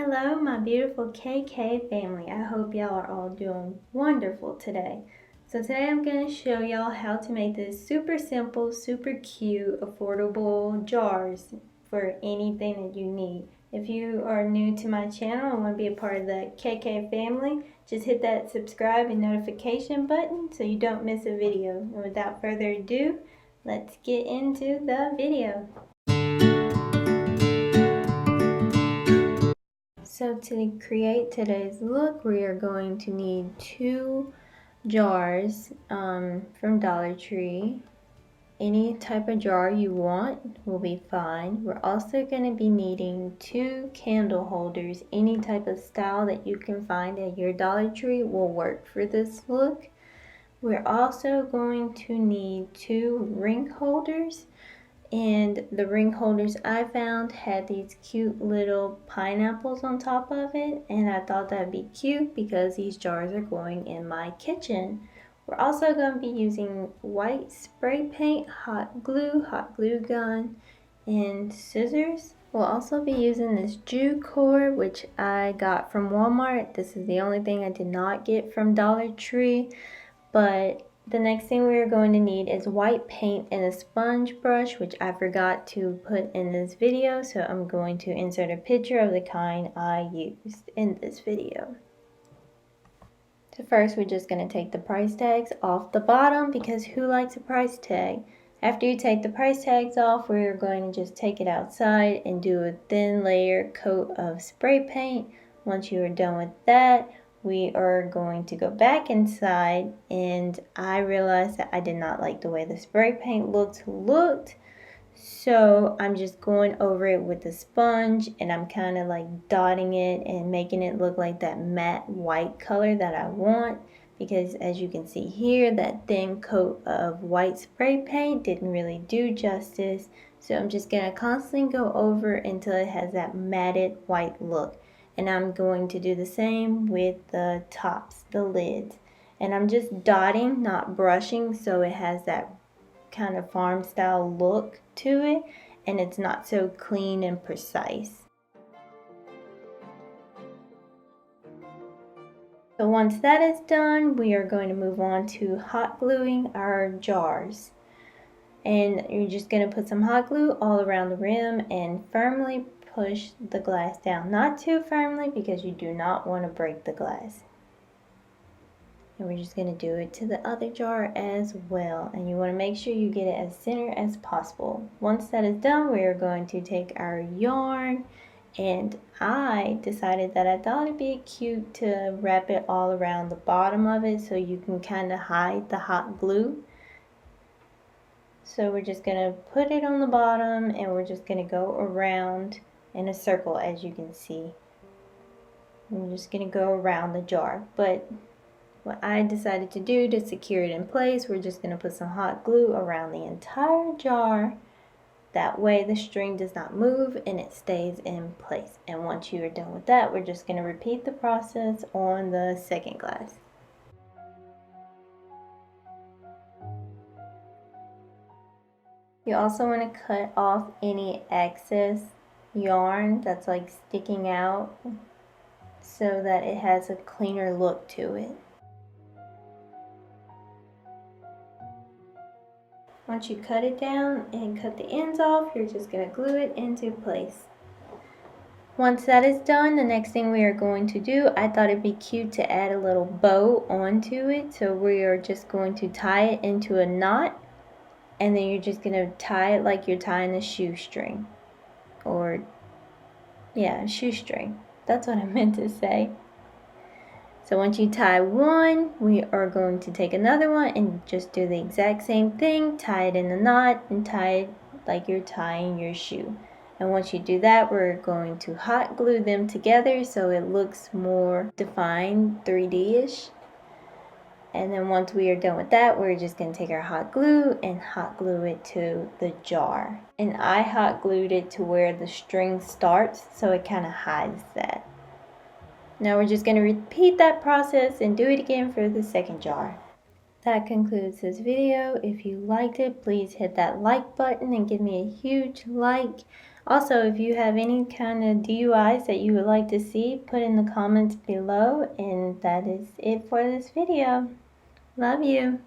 Hello, my beautiful KK family. I hope y'all are all doing wonderful today. So today I'm going to show y'all how to make this super simple, super cute, affordable jars for anything that you need. If you are new to my channel and want to be a part of the KK family, just hit that subscribe and notification button so you don't miss a video. And without further ado, let's get into the video. So to create today's look, we are going to need 2 jars from Dollar Tree. Any type of jar you want will be fine. We're also going to be needing 2 candle holders. Any type of style that you can find at your Dollar Tree will work for this look. We're also going to need 2 ring holders. And the ring holders I found had these cute little pineapples on top of it, and I thought that'd be cute because these jars are going in my kitchen. We're also going to be using white spray paint, hot glue gun, and scissors. We'll also be using this jute cord, which I got from Walmart. This is the only thing I did not get from Dollar Tree, but the next thing we are going to need is white paint and a sponge brush, which I forgot to put in this video, so I'm going to insert a picture of the kind I used in this video. So first we're just going to take the price tags off the bottom because who likes a price tag? After you take the price tags off, we're going to just take it outside and do a thin layer coat of spray paint. Once you are done with that, we are going to go back inside, and I realized that I did not like the way the spray paint looked, so I'm just going over it with a sponge, and I'm kind of like dotting it and making it look like that matte white color that I want, because as you can see here, that thin coat of white spray paint didn't really do justice. So I'm just going to constantly go over until it has that matted white look. And I'm going to do the same with the tops, the lids. And I'm just dotting, not brushing, so it has that kind of farm style look to it, and it's not so clean and precise. So once that is done, we are going to move on to hot gluing our jars. And you're just going to put some hot glue all around the rim and firmly push the glass down. Not too firmly because you do not want to break the glass. And we're just going to do it to the other jar as well. And you want to make sure you get it as center as possible. Once that is done, we are going to take our yarn, and I decided that I thought it'd be cute to wrap it all around the bottom of it so you can kind of hide the hot glue. So we're just going to put it on the bottom, and we're just going to go around in a circle, as you can see. I'm just going to go around the jar, but what I decided to do to secure it in place, we're just going to put some hot glue around the entire jar. That way the string does not move and it stays in place. And once you are done with that, we're just going to repeat the process on the second glass. You also want to cut off any excess yarn that's like sticking out so that it has a cleaner look to it. Once you cut it down and cut the ends off, you're just going to glue it into place. Once that is done, the next thing we are going to do, I thought it'd be cute to add a little bow onto it. So we are just going to tie it into a knot, and then you're just going to tie it like you're tying a shoestring. Or, yeah, shoestring. That's what I meant to say. So once you tie one, we are going to take another one and just do the exact same thing. Tie it in a knot and tie it like you're tying your shoe. And once you do that, we're going to hot glue them together so it looks more defined, 3D-ish. And then once we are done with that, we're just going to take our hot glue and hot glue it to the jar. And I hot glued it to where the string starts, so it kind of hides that. Now we're just going to repeat that process and do it again for the second jar. That concludes this video. If you liked it, please hit that like button and give me a huge like. Also, if you have any kind of DIYs that you would like to see, put in the comments below. And that is it for this video. Love you.